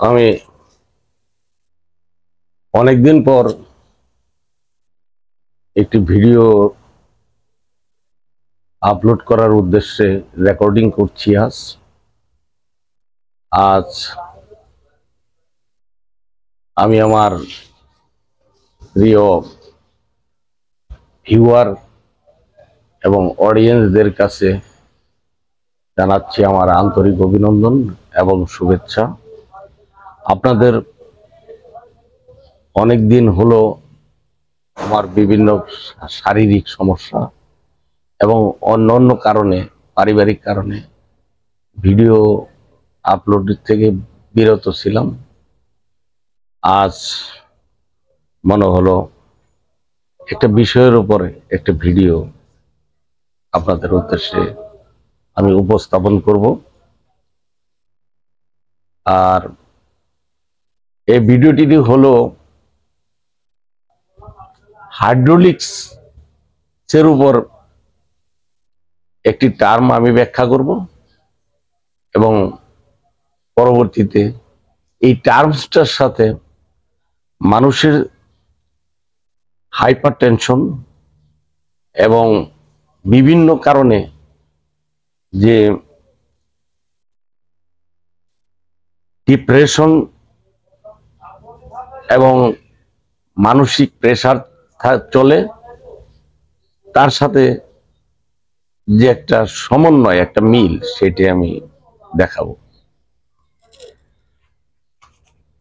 আমি অনেকদিন পর একটি ভিডিও আপলোড করার উদ্দেশ্যে রেকর্ডিং করছি। আজ আমি আমার প্রিয় ভিউয়ার এবং অডিয়েন্সদের কাছে জানাচ্ছি আমার আন্তরিক অভিনন্দন এবং শুভেচ্ছা। আপনাদের অনেক দিন হলো আমার বিভিন্ন শারীরিক সমস্যা এবং অন্য কারণে, পারিবারিক কারণে ভিডিও আপলোড থেকে বিরত ছিলাম। আজ মনে হলো একটা বিষয়ের উপরে একটা ভিডিও আপনাদের উদ্দেশ্যে আমি উপস্থাপন করব। আর এই ভিডিওটি হলো হাইড্রোলিক্স এর উপর একটি টার্ম আমি ব্যাখ্যা করব এবং পরবর্তীতে এই টার্মসটার সাথে মানুষের হাইপারটেনশন এবং বিভিন্ন কারণে যে ডিপ্রেশন এবং মানসিক প্রেসার চলে, তার সাথে যে একটা সমন্বয়, একটা মিল, সেটি আমি দেখাবো।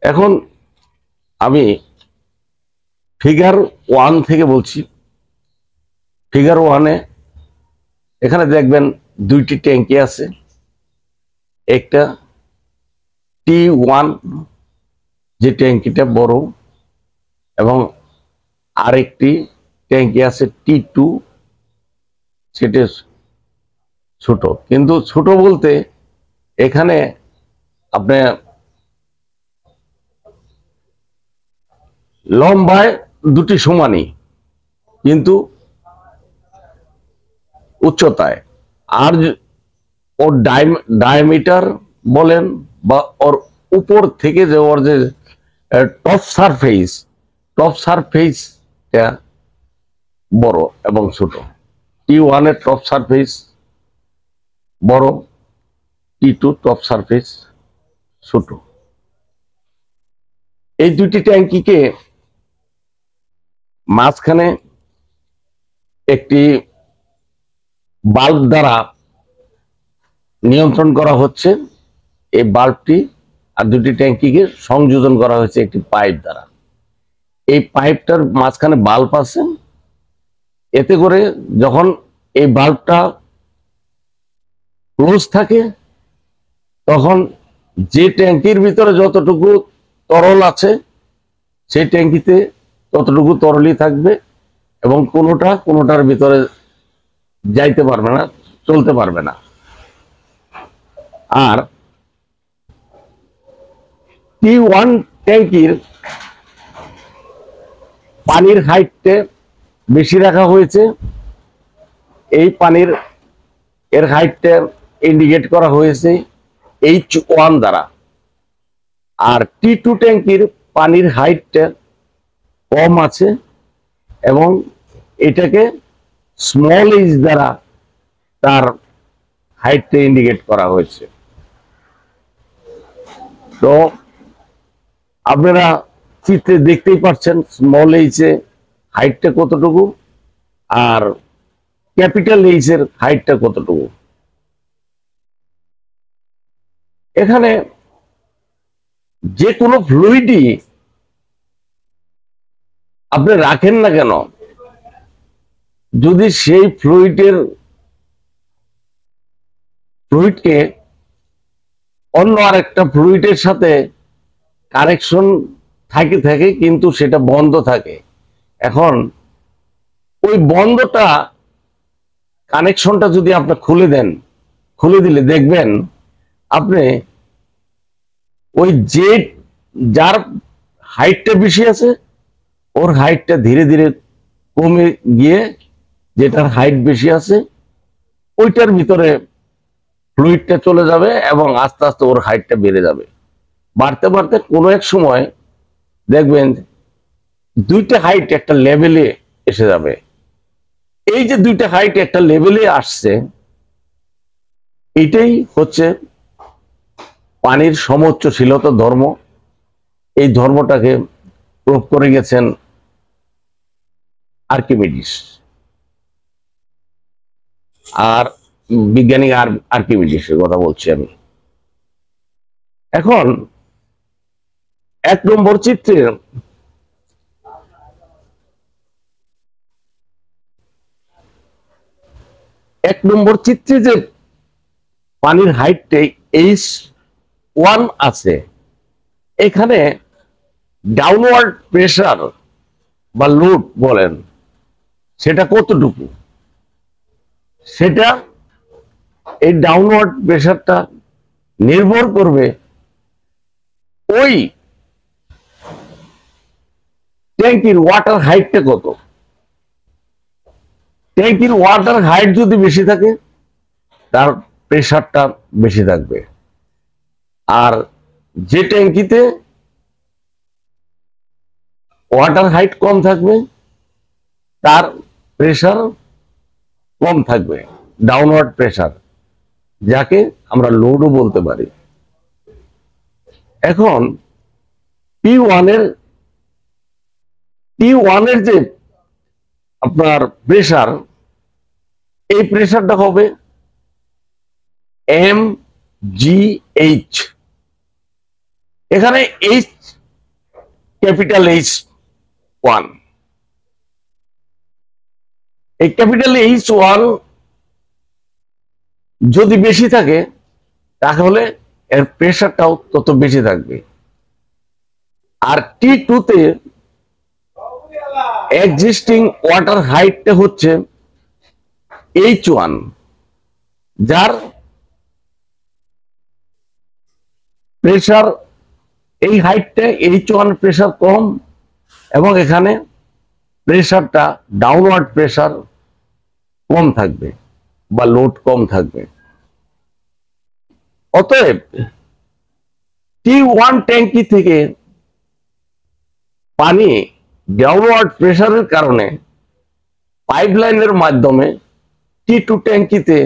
এখন আমি ফিগার 1 থেকে বলছি। ফিগার 1-এ এখানে দেখবেন দুইটি ট্যাঙ্কি আছে। একটা T1 যে ট্যাঙ্কিটা বড় এবং আরেকটি ট্যাঙ্কি আছে T2, সেটা ছোট। কিন্তু ছোট বলতে এখানে আপনি লম্বায় দুটি সমানই, কিন্তু উচ্চতায় আর ওর ডায়ামিটার বলেন বা ওর উপর থেকে যে ওর যে টপ সারফেসটা বড় এবং ছোট। T1 এর টপ সারফেস বড়, T2 টপ সারফেস ছোট। এই দুটি ট্যাঙ্কিকে মাঝখানে একটি বাল্ব দ্বারা নিয়ন্ত্রণ করা হচ্ছে। এই বাল্বটি আর দুটি ট্যাঙ্কিকে সংযোজন করা হয়েছে একটি পাইপ দ্বারা। এই পাইপটার মাঝখানে বাল্ব আছে। এতে করে যখন এই বাল্বটা ক্লোজ থাকে, তখন যে ট্যাঙ্কির ভিতরে যতটুকু তরল আছে সেই ট্যাঙ্কিতে ততটুকু তরলই থাকবে এবং কোনোটার ভিতরে যাইতে পারবে না, চলতে পারবে না। আর T1 ট্যাঙ্কির পানির হাইটটা বেশি রাখা হয়েছে। এই পানির হাইটটা ইন্ডিকেট করা হয়েছে H1 দ্বারা। আর T2 ট্যাঙ্কির পানির হাইটটা কম আছে এবং এটাকে স্মল h দ্বারা তার হাইটটা ইন্ডিকেট করা হয়েছে। তো আপনারা চিত্রে দেখতেই পাচ্ছেন স্মল h এ হাইটটা কতটুকু আর ক্যাপিটাল H এর হাইটটা কতটুকু। এখানে যে কোনো ফ্লুইডই আপনি রাখেন না কেন, যদি সেই ফ্লুইডকে অন্য আরেকটা ফ্লুইডের সাথে কানেকশন থাকে কিন্তু সেটা বন্ধ থাকে, এখন ওই বন্ধটা কানেকশনটা যদি আপনি খুলে দিলে দেখবেন আপনি ওই যার হাইটটা বেশি আছে ওর হাইটটা ধীরে ধীরে কমে গিয়ে যেটার হাইট বেশি আছে ওইটার ভিতরে ফ্লুইডটা চলে যাবে এবং আস্তে আস্তে ওর হাইটটা বেড়ে যাবে। বাড়তে বাড়তে কোনো এক সময় দেখবেন দুইটা হাইট একটা লেভেলে এসে যাবে। এই যে দুইটা হাইট একটা লেভেলে আসছে, এটাই হচ্ছে পানির সমোচ্চশীলতা ধর্ম। এই ধর্মটাকে প্রুভ করে গেছেন আর্কিমিডিস, আর বিজ্ঞানী আর্কিমিডিসের কথা বলছি আমি। এখন 1 নম্বর চিত্রে যে পানির হাইটে H1 আছে, এখানে ডাউনওয়ার্ড প্রেসার বা লোড বলেন, সেটা কতটুকু, সেটা এই ডাউনওয়ার্ড প্রেসারটা নির্ভর করবে ওই ট্যাঙ্কির ওয়াটার হাইটটা কত। ট্যাঙ্কির ওয়াটার হাইট যদি বেশি থাকে, তার প্রেসারটা বেশি থাকবে। আর যে ট্যাঙ্কিতে ওয়াটার হাইট কম থাকবে, তার প্রেসার কম থাকবে, ডাউনওয়ার্ড প্রেসার, যাকে আমরা লোডও বলতে পারি। এখন T1 এর যে আপনার প্রেসার, এই প্রেসারটা হবে mgh। এখানে H ক্যাপিটাল H1, এই ক্যাপিটাল H1 যদি বেশি থাকে, তাহলে এর প্রেসারটাও তত বেশি থাকবে। আর T2 তে এক্সিস্টিং ওয়াটার হাইটটা হচ্ছে H1, যার প্রেসার, এই হাইটটা H1 প্রেসার কম, এবং এখানে প্রেসারটা ডাউনওয়ার্ড প্রেসার কম থাকবে বা লোড কম থাকবে। অতএব T1 ট্যাঙ্কি থেকে পানি ডাউনওয়ার্ড প্রেসারের কারণে পাইপলাইনের মাধ্যমে T2 ট্যাঙ্কিতে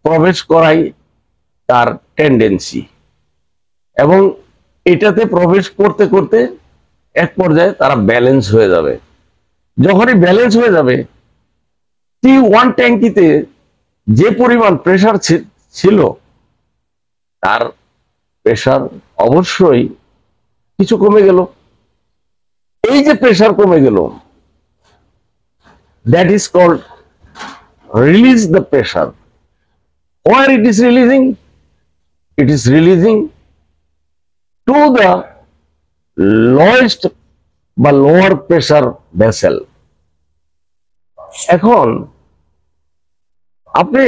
প্রবেশ করাই তার টেন্ডেন্সি, এবং এটাতে প্রবেশ করতে করতে এক পর্যায়ে তারা ব্যালেন্স হয়ে যাবে। যখনই ব্যালেন্স হয়ে যাবে, T1 ট্যাঙ্কিতে যে পরিমাণ প্রেসার ছিল, তার প্রেসার অবশ্যই কিছু কমে গেল। এই যে প্রেসার কমে গেল, that is called release the pressure. Where it is releasing? It is releasing to the lowest বা lower pressure vessel. এখন আপনি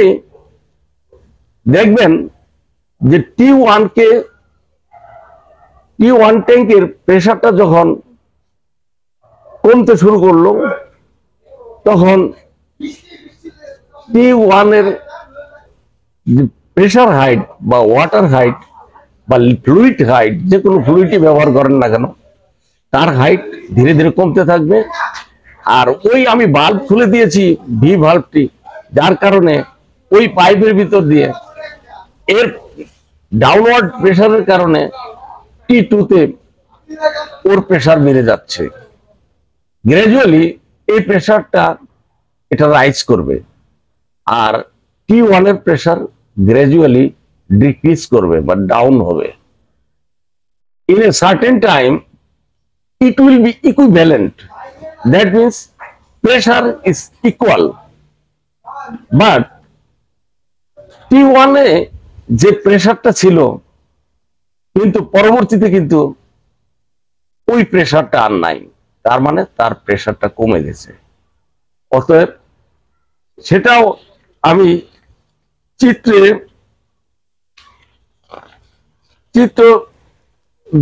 দেখবেন যে T1 ট্যাঙ্কের প্রেসারটা যখন কমতে শুরু করলো, তখন T1 এর প্রেসার হাইট বা ওয়াটার হাইট বা ফ্লুইড হাইট, যে কোনো ফ্লুইডই ব্যবহার করেন না কেন, তার হাইট ধীরে ধীরে কমতে থাকবে। আর ওই আমি বাল্ব খুলে দিয়েছি, ভি ভাল্বটি, যার কারণে ওই পাইপের ভিতর দিয়ে এর ডাউনওয়ার্ড প্রেসারের কারণে T2 তে ওর প্রেসার বেড়ে যাচ্ছে। গ্র্যাজুয়ালি এই প্রেসারটা এটা রাইজ করবে, আর T1 এর প্রেসার গ্র্যাজুয়ালি ডিক্রিজ করবে বা ডাউন হবে। In a certain time it will be equivalent. That means pressure is equal. But T1 এ যে প্রেসারটা ছিল, কিন্তু পরবর্তীতে কিন্তু ওই প্রেসারটা আর নাই, তার মানে তার প্রেসারটা কমে গেছে। অতএব সেটাও আমি চিত্র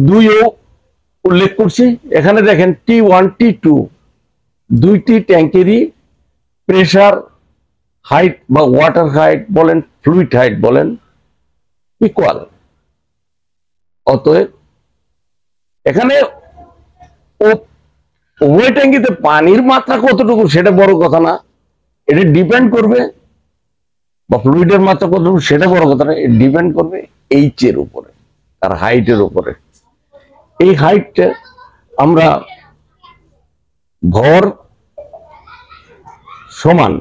2 উল্লেখ করছি। এখানে দেখেন T1 T2 দুইটি ট্যাঙ্কেরই প্রেসার হাইট বা ওয়াটার হাইট বলেন, ফ্লুইড হাইট বলেন, ইকুয়াল। অতএব এখানে উভয় ট্যাঙ্কিতে পানির মাত্রা কতটুকু সেটা বড় কথা না, এটা ডিপেন্ড করবে, বা ফ্লুইডের মাত্রা কতটুকু সেটা বড় কথা না, এটা ডিপেন্ড করবে এইচ এর উপরে, তার হাইটের উপরে। এই হাইটটা আমরা ভর সমান,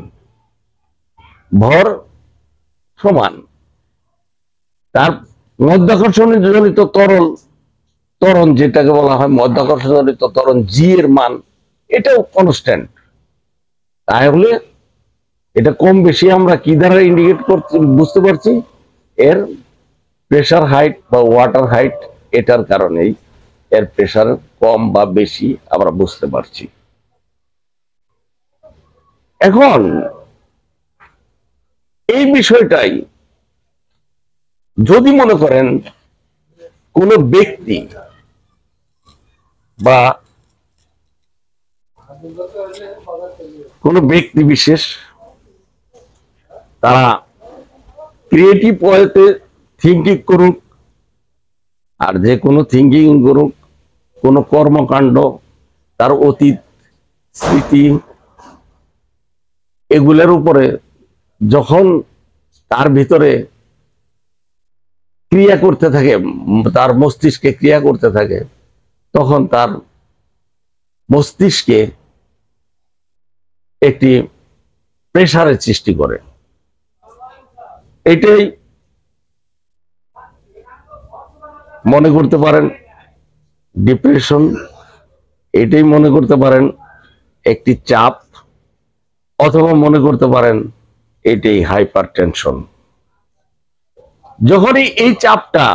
ভর সমান তার মধ্যাকর্ষণজনিত ত্বরণ যেটাকে বলা হয় মধ্যাকর্ষণজনিত ত্বরণ জি এর মান, এটাও কনস্ট্যান্ট। তাহলে এটা কম বেশি আমরা কি দ্বারা ইন্ডিকেট করছি, বুঝতে পারছি, এর প্রেসার হাইট বা ওয়াটার হাইট, এটার কারণেই এর প্রেসার কম বা বেশি আমরা বুঝতে পারছি। এখন এই বিষয়টাই যদি মনে করেন কোন ব্যক্তি বা কোন ব্যক্তি বিশেষ তারা ক্রিয়েটিভ ওয়েতে থিঙ্কিং করুক, আর যে কোনো থিঙ্কিং করুক, কোনো কর্মকাণ্ড, তার অতীত স্মৃতি, এগুলোর উপরে যখন তার ভিতরে ক্রিয়া করতে থাকে, তার মস্তিষ্কে ক্রিয়া করতে থাকে, তখন তার মস্তিষ্কে একটি প্রেসারের সৃষ্টি করে। এটাই মনে করতে পারেন ডিপ্রেশন, এটাই মনে করতে পারেন একটি চাপ, অথবা মনে করতে পারেন এটাই হাইপার টেনশন। যখনই এই চাপটা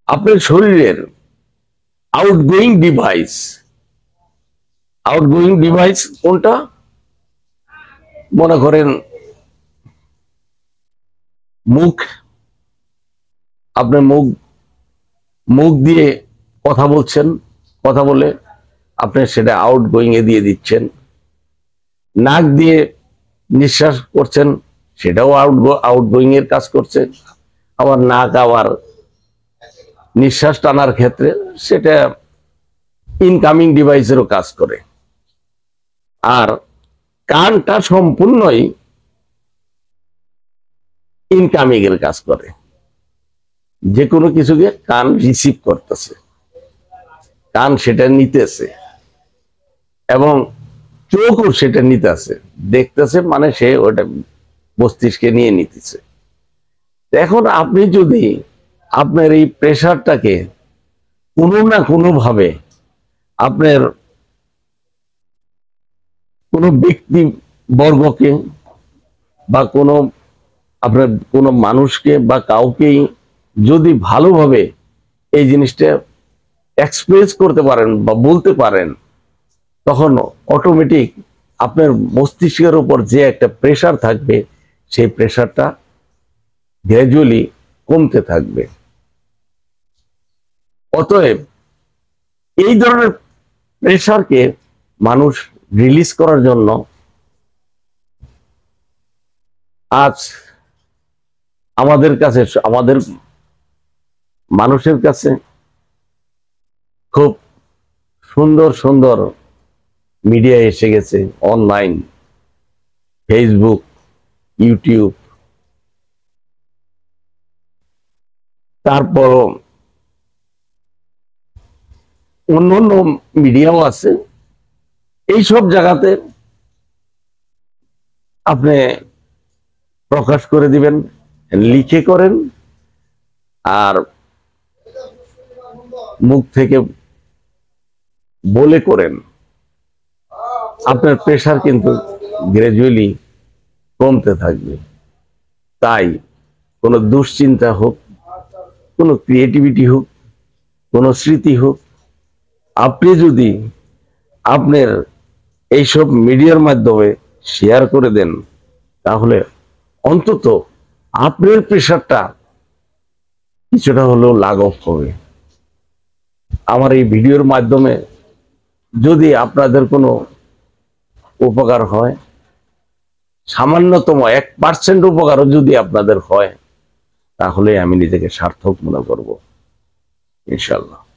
আপনার শরীরের আউটগোয়িং ডিভাইস কোনটা, মনে করেন মুখ, আপনি মুখ দিয়ে কথা বলছেন, কথা বলে আপনি সেটা আউটগোয়িং এ দিয়ে দিচ্ছেন, নাক দিয়ে নিঃশ্বাস করছেন, সেটাও আউটগোয়িং এর কাজ করছে, আবার নাক আবার নিঃশ্বাস টানার ক্ষেত্রে সেটা ইনকামিং ডিভাইসেরও কাজ করে। আর কানটা সম্পূর্ণই ইনকামিং এর কাজ করে, যে কোনো কিছুকে কান রিসিভ করতেছে, কান সেটা নিতেছে, এবং চোখও সেটা নিতেছে, দেখতেছে, মানে সে ওটা মস্তিষ্কে নিয়ে নিতেছে। এখন আপনি যদি আপনার এই প্রেশারটাকে কোনো না কোনো ভাবে আপনার কোনো ব্যক্তি বর্গকে বা আপনার কোনো মানুষকে বা কাউকেই যদি ভালোভাবে এই জিনিসটা এক্সপ্রেস করতে পারেন বা বলতে পারেন, তখন অটোমেটিক আপনার মস্তিষ্কের উপর যে একটা প্রেসার থাকবে, সেই প্রেসারটা গ্র্যাজুয়ালি কমতে থাকবে। অতএব এই ধরনের প্রেসারকে মানুষ রিলিজ করার জন্য আজ আমাদের কাছে, আমাদের মানুষের কাছে খুব সুন্দর সুন্দর মিডিয়া এসে গেছে, অনলাইন, ফেসবুক, ইউটিউব, তারপর অন্য অন্য মিডিয়াও আছে। এই সব জায়গাতে আপনি প্রকাশ করে দিবেন, লিখে করেন, আর মুখ থেকে বলে করেন, আপনার প্রেশার কিন্তু গ্র্যাজুয়ালি কমতে থাকবে। তাই কোনো দুশ্চিন্তা হোক, কোনো ক্রিয়েটিভিটি হোক, কোনো স্মৃতি হোক, আপনি যদি আপনার এইসব মিডিয়ার মাধ্যমে শেয়ার করে দেন, তাহলে অন্তত আপনার প্রেশারটা কিছুটা হলেও লাঘব হবে। আমার এই ভিডিওর মাধ্যমে যদি আপনাদের কোনো উপকার হয়, সামান্যতম 1% উপকারও যদি আপনাদের হয়, তাহলে আমি নিজেকে সার্থক মনে করব। ইনশাআল্লাহ।